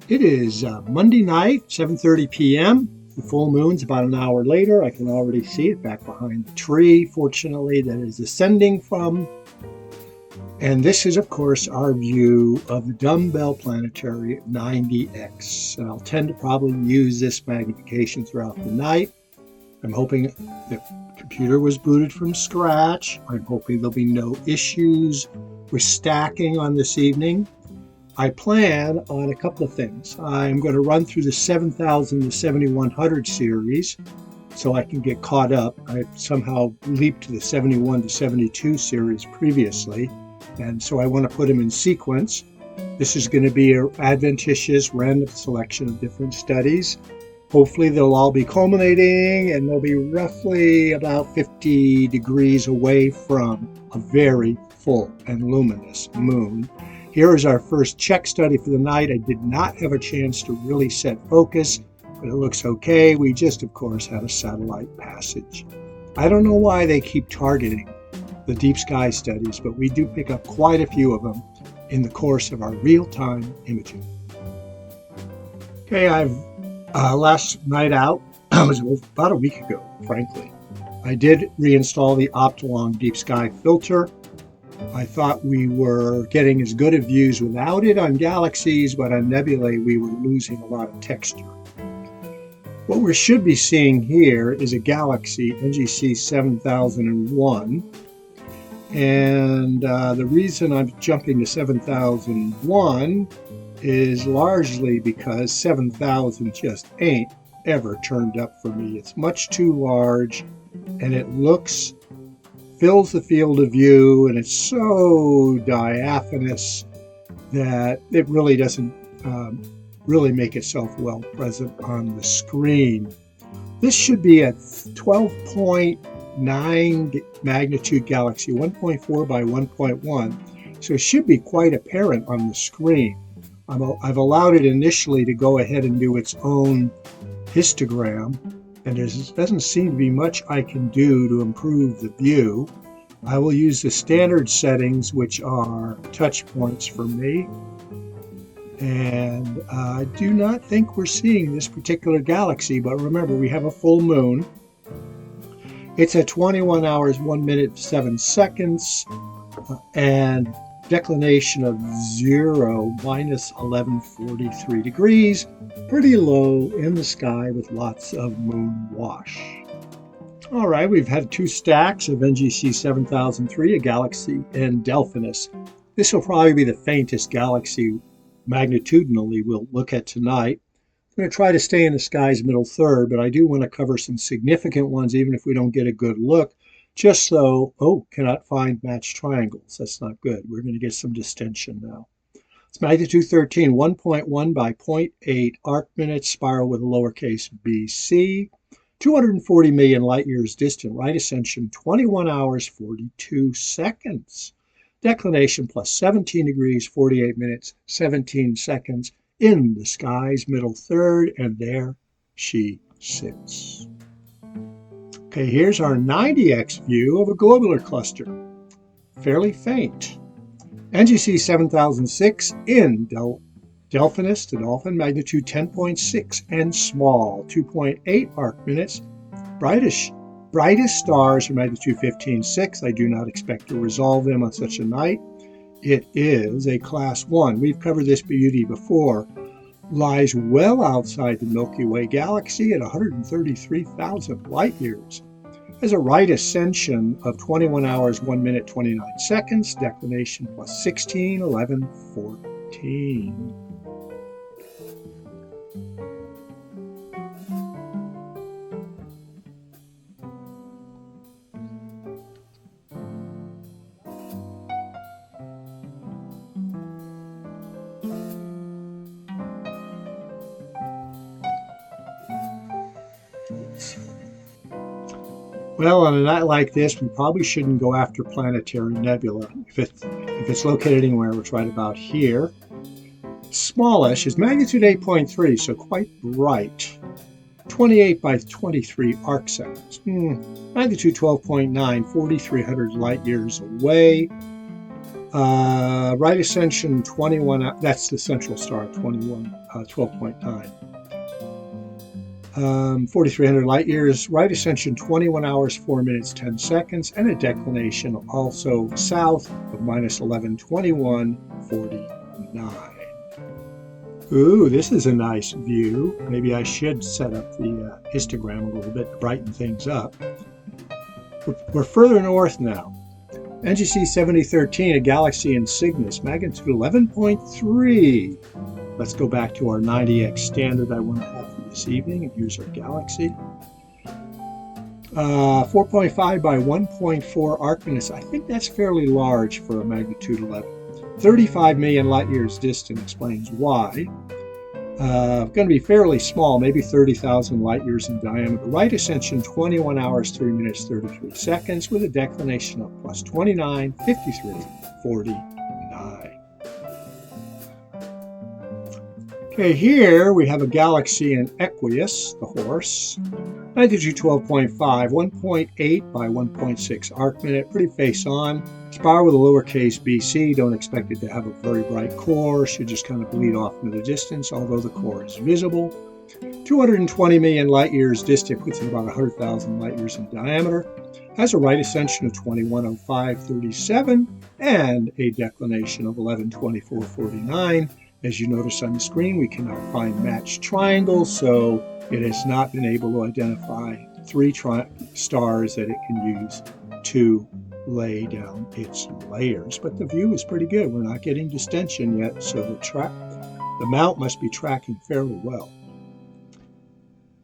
It is Monday night, 7:30 p.m. The full moon's about an hour later. I can already see it back behind the tree, fortunately, that is ascending from. And this is, of course, our view of the dumbbell planetary at 90x. And I'll tend to probably use this magnification throughout the night. I'm hoping the computer was booted from scratch. I'm hoping there'll be no issues with stacking on this evening. I plan on a couple of things. I'm going to run through the 7000 to 7100 series so I can get caught up. I somehow leaped to the 71 to 72 series previously, and so I want to put them in sequence. This is going to be an adventitious random selection of different studies. Hopefully they'll all be culminating, and they'll be roughly about 50 degrees away from a very full and luminous moon. Here is our first check study for the night. I did not have a chance to really set focus, but it looks okay. We just, of course, had a satellite passage. I don't know why they keep targeting the deep sky studies, but we do pick up quite a few of them in the course of our real-time imaging. Okay, last night out, it was about a week ago, frankly. I did reinstall the Optolong Deep Sky filter. I thought we were getting as good of views without it on galaxies, but on nebulae we were losing a lot of texture. What we should be seeing here is a galaxy, NGC7000-7099. And the reason I'm jumping to 7001 is largely because 7000 just ain't ever turned up for me. It's much too large, and it fills the field of view, and it's so diaphanous that it really doesn't really make itself well present on the screen. This should be a 12.9 magnitude galaxy, 1.4 by 1.1, so it should be quite apparent on the screen. I've allowed it initially to go ahead and do its own histogram, and there doesn't seem to be much I can do to improve the view. I will use the standard settings, which are touch points for me. And I do not think we're seeing this particular galaxy, but remember, we have a full moon. It's at 21 hours, 1 minute, 7 seconds, and declination of 0, minus 1143 degrees. Pretty low in the sky with lots of moon wash. All right, we've had 2 stacks of NGC7003, a galaxy, and Delphinus. This will probably be the faintest galaxy magnitudinally we'll look at tonight. I'm going to try to stay in the sky's middle third, but I do want to cover some significant ones even if we don't get a good look. Just so, cannot find matched triangles. That's not good. We're going to get some distension now. It's magnitude 13, 1.1 by 0.8 arc minutes, spiral with a lowercase bc, 240 million light years distant, right ascension, 21 hours, 42 seconds. Declination plus 17 degrees, 48 minutes, 17 seconds in the sky's middle third, and there she sits. Okay, here's our 90x view of a globular cluster. Fairly faint. NGC 7006 in Delphinus, the dolphin, magnitude 10.6 and small, 2.8 arc minutes. Brightest stars are magnitude 15.6. I do not expect to resolve them on such a night. It is a class 1. We've covered this beauty before. Lies well outside the Milky Way galaxy at 133,000 light years. Has a right ascension of 21 hours, 1 minute, 29 seconds, declination plus 16, 11, 14. Well, on a night like this, we probably shouldn't go after planetary nebula. If it's located anywhere, it's right about here. Smallish is magnitude 8.3, so quite bright. 28 by 23 arc seconds. Magnitude 12.9, 4,300 light years away. Right ascension 21, that's the central star, 12.9. 4,300 light years, right ascension 21 hours, 4 minutes, 10 seconds, and a declination also south of minus 1121.49. Ooh, this is a nice view. Maybe I should set up the histogram a little bit to brighten things up. We're further north now. NGC7013, a galaxy in Cygnus, magnitude 11.3. Let's go back to our 90x standard I want to have for this evening, and here's our galaxy. 4.5 by 1.4 arc minutes. I think that's fairly large for a magnitude 11. 35 million light years distant, explains why. Going to be fairly small, maybe 30,000 light years in diameter. Right ascension 21 hours, 3 minutes, 33 seconds, with a declination of plus 29.53.49. Okay, here we have a galaxy in Aquarius, the horse. Magnitude 12.5, 1.8 by 1.6 arc minute, pretty face on. Spiral with a lowercase bc, don't expect it to have a very bright core, should just kind of bleed off into the distance, although the core is visible. 220 million light years distant, puts it about 100,000 light years in diameter. Has a right ascension of 2105.37 and a declination of 1124.49. As you notice on the screen, we cannot find matched triangles, so it has not been able to identify 3 stars that it can use to lay down its layers. But the view is pretty good. We're not getting distension yet, so the mount must be tracking fairly well.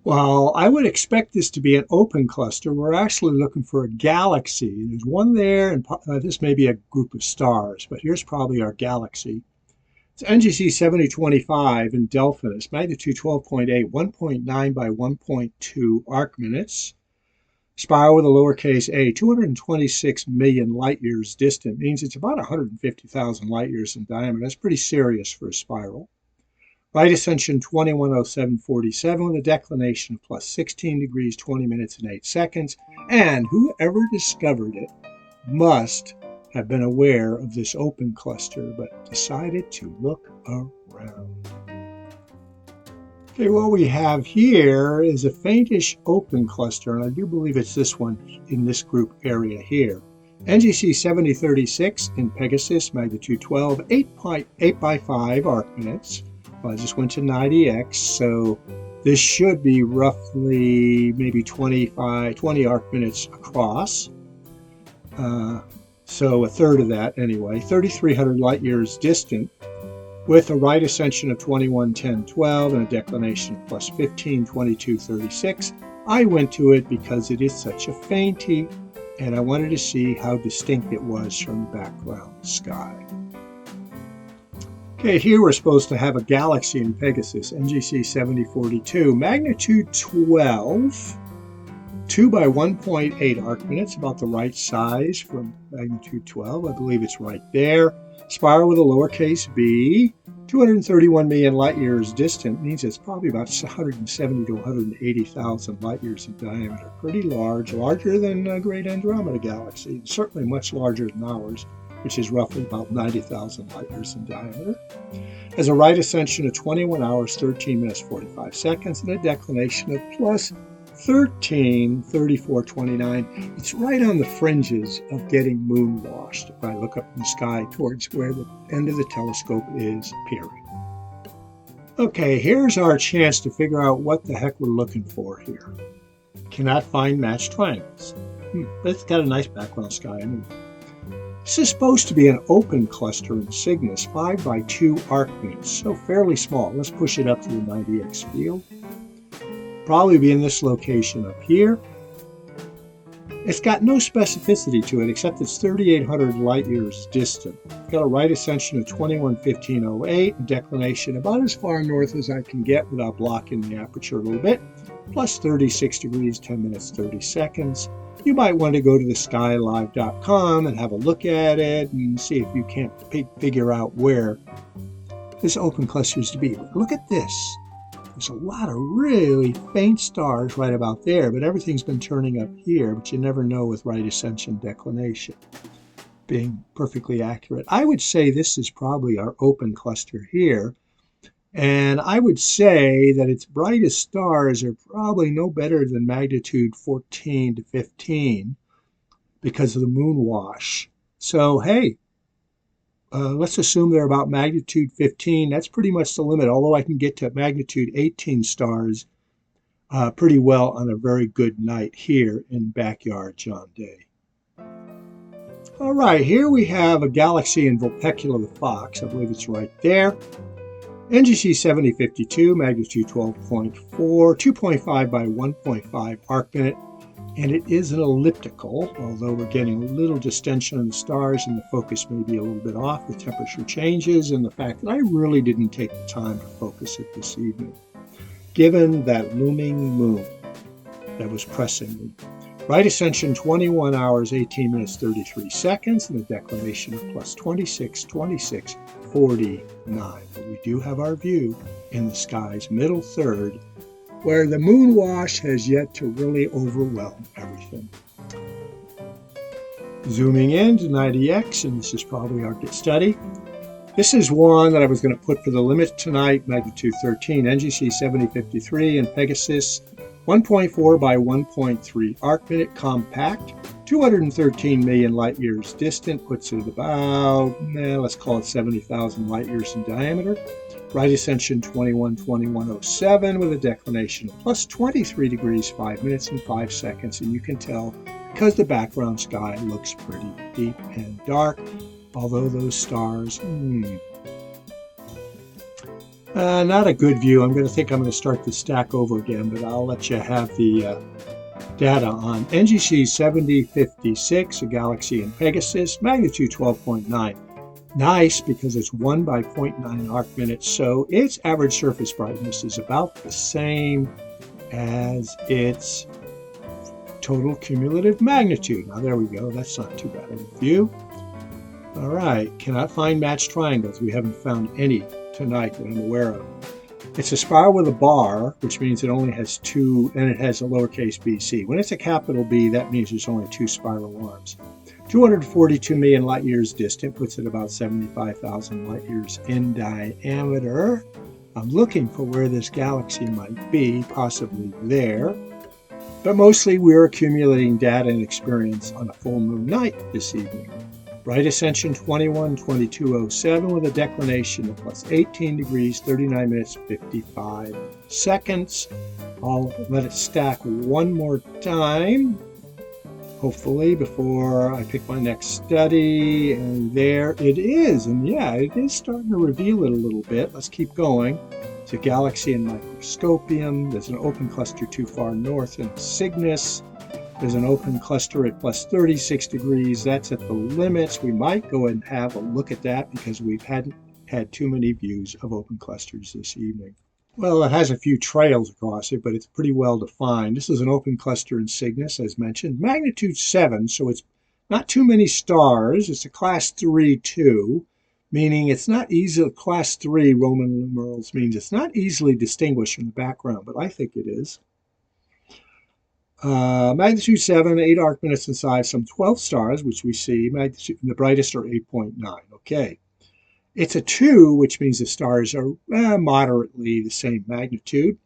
Well, I would expect this to be an open cluster. We're actually looking for a galaxy. There's one there, and this may be a group of stars, but here's probably our galaxy. It's NGC 7025 in Delphinus, magnitude 12.8, 1.9 by 1.2 arc minutes. Spiral with a lowercase a, 226 million light years distant, means it's about 150,000 light years in diameter. That's pretty serious for a spiral. Right ascension 2107.47 with a declination of plus 16 degrees, 20 minutes, and 8 seconds. And whoever discovered it must have been aware of this open cluster, but decided to look around. Okay, what we have here is a faintish open cluster, and I do believe it's this one in this group area here. NGC 7036 in Pegasus, magnitude 12, 8 by 5 arc minutes. Well, I just went to 90x, so this should be roughly maybe 20 arc minutes across. So a third of that anyway, 3,300 light years distant, with a right ascension of 2110.12 and a declination of plus 1522.36. I went to it because it is such a fainty, and I wanted to see how distinct it was from the background sky. Okay, here we're supposed to have a galaxy in Pegasus, NGC 7042, magnitude 12. 2 by 1.8 arc minutes, about the right size from magnitude 12. I believe it's right there. Spiral with a lowercase b. 231 million light years distant, means it's probably about 170 to 180,000 light years in diameter. Pretty large, larger than a Great Andromeda Galaxy, and certainly much larger than ours, which is roughly about 90,000 light years in diameter. Has a right ascension of 21 hours, 13 minutes, 45 seconds, and a declination of plus 1334.29. It's right on the fringes of getting moon washed if I look up in the sky towards where the end of the telescope is peering. Okay, here's our chance to figure out what the heck we're looking for here. Cannot find matched triangles. But it's got a nice background sky anyway. This is supposed to be an open cluster in Cygnus, 5 by 2 arc minutes, so fairly small. Let's push it up to the 90x field. Probably be in this location up here. It's got no specificity to it except it's 3,800 light years distant. It's got a right ascension of 2115.08, a declination about as far north as I can get without blocking the aperture a little bit, plus 36 degrees, 10 minutes, 30 seconds. You might want to go to the skylive.com and have a look at it and see if you can't figure out where this open cluster is to be. Look at this. There's a lot of really faint stars right about there, but everything's been turning up here, but you never know with right ascension declination. being perfectly accurate. I would say this is probably our open cluster here. And I would say that its brightest stars are probably no better than magnitude 14 to 15 because of the moon wash. So, hey, let's assume they're about magnitude 15. That's pretty much the limit, although I can get to magnitude 18 stars pretty well on a very good night here in backyard John Day. All right, here we have a galaxy in Vulpecula the Fox. I believe it's right there. NGC7052, magnitude 12.4, 2.5 by 1.5 arc minute, and it is an elliptical, although we're getting a little distension in the stars and the focus may be a little bit off with temperature changes and the fact that I really didn't take the time to focus it this evening, given that looming moon that was pressing me. Right ascension 21 hours, 18 minutes, 33 seconds, and a declination of plus 26, 26, 49. But we do have our view in the sky's middle third, where the moon wash has yet to really overwhelm everything. Zooming in to 90X, and this is probably our get study. This is one that I was going to put for the limit tonight, magnitude 13, NGC 7053 and Pegasus, 1.4 by 1.3 arc minute, compact, 213 million light years distant, puts it about, let's call it 70,000 light years in diameter. Right ascension 212107 with a declination of plus 23 degrees, 5 minutes and 5 seconds. And you can tell because the background sky looks pretty deep and dark, although those stars, not a good view. I'm going to start the stack over again, but I'll let you have the data on NGC 7056, a galaxy in Pegasus, magnitude 12.9. Nice because it's 1 by 0.9 arc minutes, so its average surface brightness is about the same as its total cumulative magnitude. Now there we go. That's not too bad of a view. All right, cannot find matched triangles. We haven't found any tonight that I'm aware of. It's a spiral with a bar, which means it only has two, and it has a lowercase bc. When it's a capital B, that means there's only two spiral arms. 242 million light years distant, puts it about 75,000 light years in diameter. I'm looking for where this galaxy might be, possibly there. But mostly we're accumulating data and experience on a full moon night this evening. Right ascension 212207 with a declination of plus 18 degrees, 39 minutes, 55 seconds. I'll let it stack one more time, hopefully, before I pick my next study. And there it is. And yeah, it is starting to reveal it a little bit. Let's keep going. It's a galaxy in Microscopium. There's an open cluster too far north in Cygnus. There's an open cluster at plus 36 degrees. That's at the limits. We might go and have a look at that because we hadn't had too many views of open clusters this evening. Well, it has a few trails across it, but it's pretty well defined. This is an open cluster in Cygnus, as mentioned. Magnitude 7, so it's not too many stars. It's a class 3 too, meaning it's not easy. Class 3 Roman numerals means it's not easily distinguished from the background, but I think it is. Magnitude 7, 8 arc minutes inside, some 12 stars, which we see. Magnitude, the brightest are 8.9. Okay. It's a 2, which means the stars are moderately the same magnitude.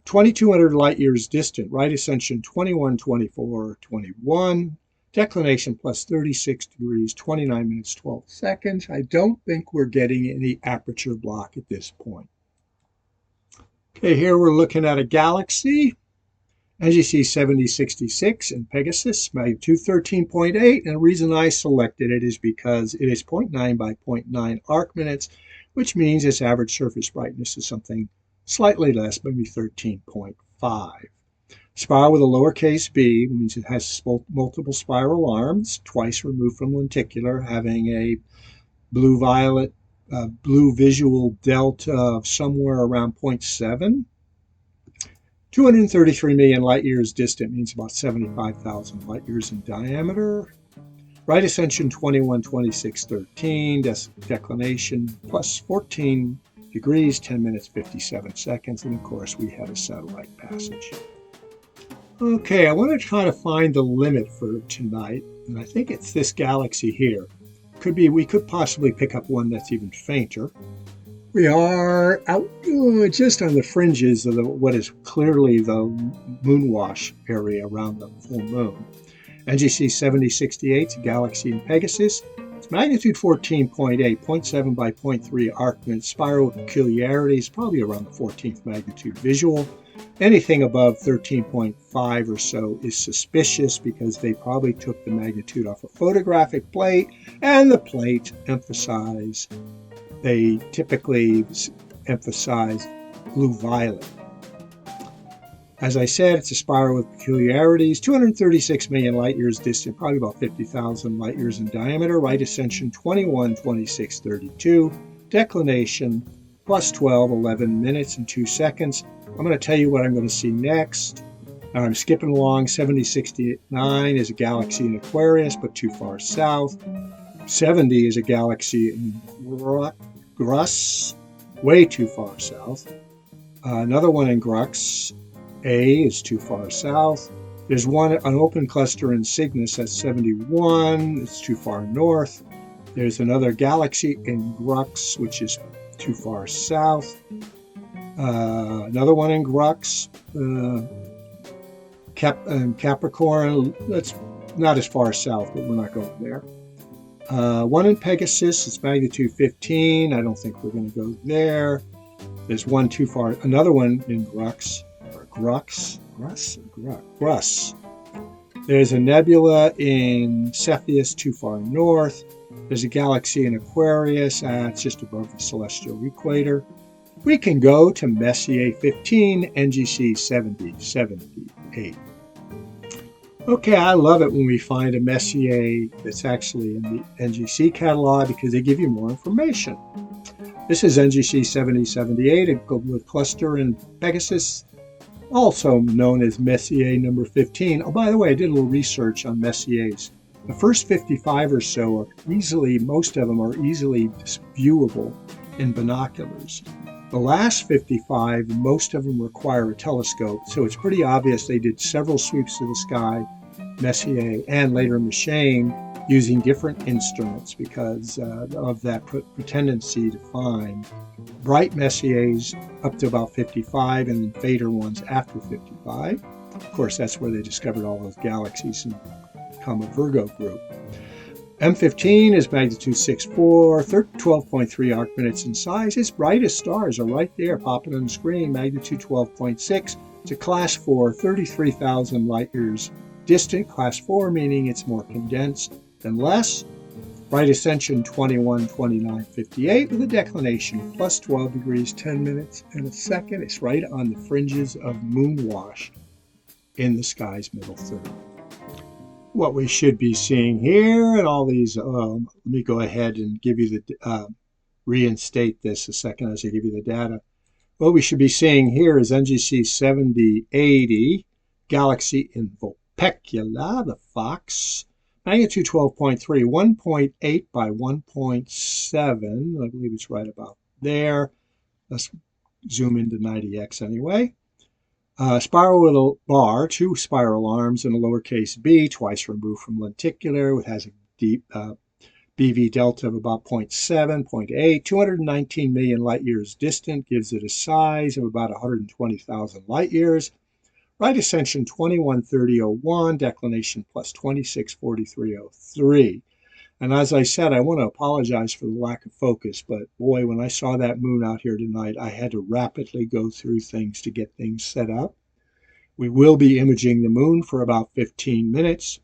2,200 light years distant. Right ascension 212421. Declination plus 36 degrees, 29 minutes, 12 seconds. I don't think we're getting any aperture block at this point. Okay, here we're looking at a galaxy. NGC 7066 and Pegasus, magnitude 13.8, and the reason I selected it is because it is 0.9 by 0.9 arc minutes, which means its average surface brightness is something slightly less, maybe 13.5. Spiral with a lowercase b means it has multiple spiral arms, twice removed from lenticular, having a blue-violet, blue visual delta of somewhere around 0.7. 233 million light years distant means about 75,000 light years in diameter. Right ascension 212613, declination plus 14 degrees, 10 minutes, 57 seconds. And of course, we have a satellite passage. Okay, I want to try to find the limit for tonight, and I think it's this galaxy here. Could be, we could possibly pick up one that's even fainter. We are out just on the fringes of what is clearly the moonwash area around the full moon. NGC 7068 is a galaxy in Pegasus. Its magnitude 14.8, 0.7 by 0.3 arc minute, spiral peculiarities, probably around the 14th magnitude visual. Anything above 13.5 or so is suspicious because they probably took the magnitude off a photographic plate, and the plate they typically emphasize blue-violet. As I said, it's a spiral with peculiarities, 236 million light years distant, probably about 50,000 light years in diameter, right ascension 21, 26, 32, declination plus 12, 11 minutes and 2 seconds. I'm going to tell you what I'm going to see next. Now I'm skipping along. 7069 is a galaxy in Aquarius, but too far south. 70 is a galaxy in Grus, way too far south. Another one in Grux, A, is too far south. There's an open cluster in Cygnus at 71. It's too far north. There's another galaxy in Grux, which is too far south. Another one in Grux, Capricorn. That's not as far south, but we're not going there. One in Pegasus, it's magnitude 15. I don't think we're going to go there. There's one too far. Another one in Grux. There's a nebula in Cepheus, too far north. There's a galaxy in Aquarius, it's just above the celestial equator. We can go to Messier 15, NGC 7078. Okay, I love it when we find a Messier that's actually in the NGC catalog because they give you more information. This is NGC 7078, a globular cluster in Pegasus, also known as Messier number 15. Oh, by the way, I did a little research on Messiers. The first 55 or so are most of them are easily viewable in binoculars. The last 55, most of them require a telescope, so it's pretty obvious they did several sweeps of the sky, Messier, and later Machine, using different instruments because of that tendency to find bright Messiers up to about 55 and then fainter ones after 55. Of course, that's where they discovered all those galaxies and become a Virgo group. M15 is magnitude 6.4, 12.3 arc minutes in size. Its brightest stars are right there, popping on the screen, magnitude 12.6. It's a class 4, 33,000 light years distant. Class 4 meaning it's more condensed than less. Right ascension 21, 29, 58 with a declination plus 12 degrees, 10 minutes and a second. It's right on the fringes of moonwash in the sky's middle third. What we should be seeing here and all these, let me go ahead and give you reinstate this a second as I give you the data. What we should be seeing here is NGC 7080, galaxy in Vulpecula, the Fox, magnitude 12.3, 1.8 by 1.7. I believe it's right about there. Let's zoom into 90x anyway. Spiral with a bar, 2 spiral arms, and a lowercase b, twice removed from lenticular. It has a deep BV delta of about 0.7, 0.8, 219 million light years distant, gives it a size of about 120,000 light years. Right ascension 2130.01, declination plus 2643.03. And as I said, I want to apologize for the lack of focus, but boy, when I saw that moon out here tonight, I had to rapidly go through things to get things set up. We will be imaging the moon for about 15 minutes.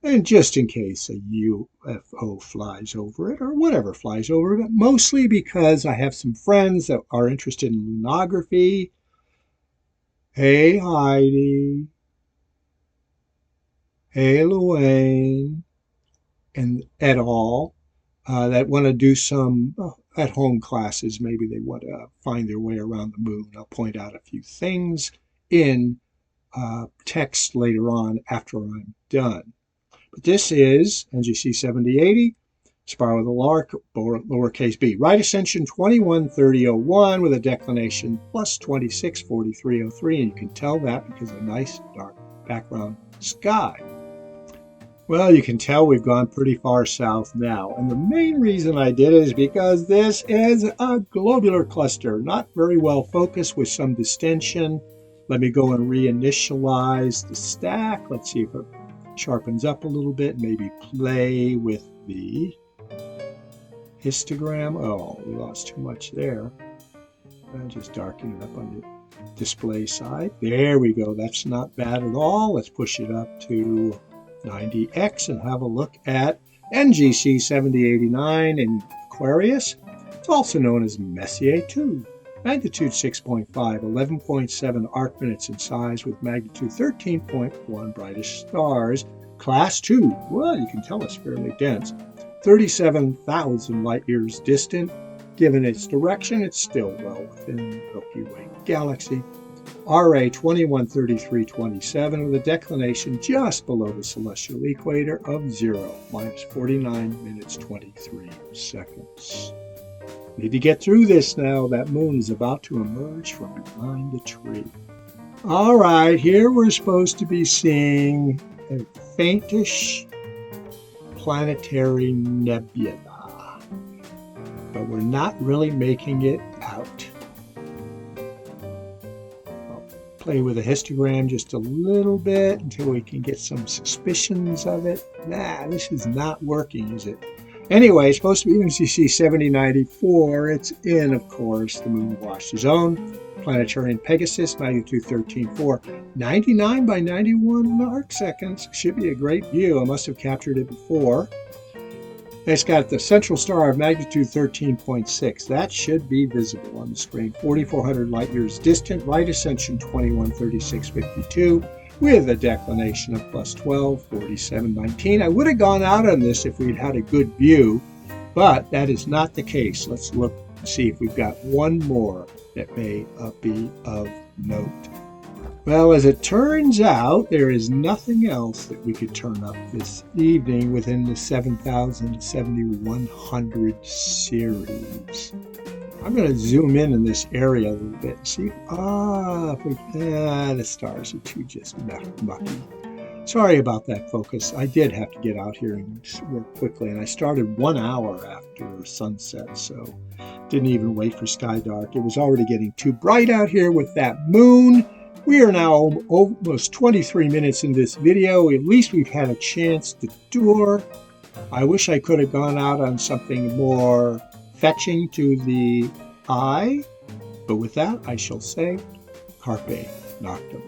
And just in case a UFO flies over it or whatever flies over it, mostly because I have some friends that are interested in lunography. Hey, Heidi. Hey, Luane. And et al. That want to do some at-home classes. Maybe they want to find their way around the moon. I'll point out a few things in text later on after I'm done. But this is NGC 7080, spiral with a lowercase b. Right ascension 213001 with a declination plus 264303, and you can tell that because of a nice dark background sky. Well, you can tell we've gone pretty far south now, and the main reason I did it is because this is a globular cluster, not very well focused with some distension. Let me go and reinitialize the stack. Let's see if it sharpens up a little bit, maybe play with the histogram. Oh, we lost too much there. I'll just darken it up on the display side. There we go. That's not bad at all. Let's push it up to 90x and have a look at NGC7000-7099 in Aquarius. It's also known as Messier 2. Magnitude 6.5, 11.7 arc minutes in size with magnitude 13.1 brightest stars. Class 2, well, you can tell it's fairly dense. 37,000 light years distant. Given its direction, it's still well within the Milky Way galaxy. RA 213327 with a declination just below the celestial equator of 0, minus 49 minutes 23 seconds. Need to get through this now. That moon is about to emerge from behind the tree. All right, here we're supposed to be seeing a faintish planetary nebula, but we're not really making it out. Play with a histogram just a little bit until we can get some suspicions of it. Nah, this is not working, is it? Anyway, it's supposed to be NGC 7094. It's in, of course, the moon-washed zone. Planetarian Pegasus, magnitude 13.4. 99 by 91 arc seconds. Should be a great view. I must have captured it before. It's got the central star of magnitude 13.6. That should be visible on the screen. 4,400 light years distant. Right ascension 213652 with a declination of plus 12, 4719. I would have gone out on this if we'd had a good view, but that is not the case. Let's look and see if we've got one more that may be of note. Well, as it turns out, there is nothing else that we could turn up this evening within the 7000-7100 series. I'm going to zoom in this area a little bit and see. The stars are too just mucky. Sorry about that, focus. I did have to get out here and work quickly, and I started 1 hour after sunset, so didn't even wait for sky dark. It was already getting too bright out here with that moon. We are now almost 23 minutes in this video. At least we've had a chance to tour. I wish I could have gone out on something more fetching to the eye. But with that, I shall say, Carpe Noctem.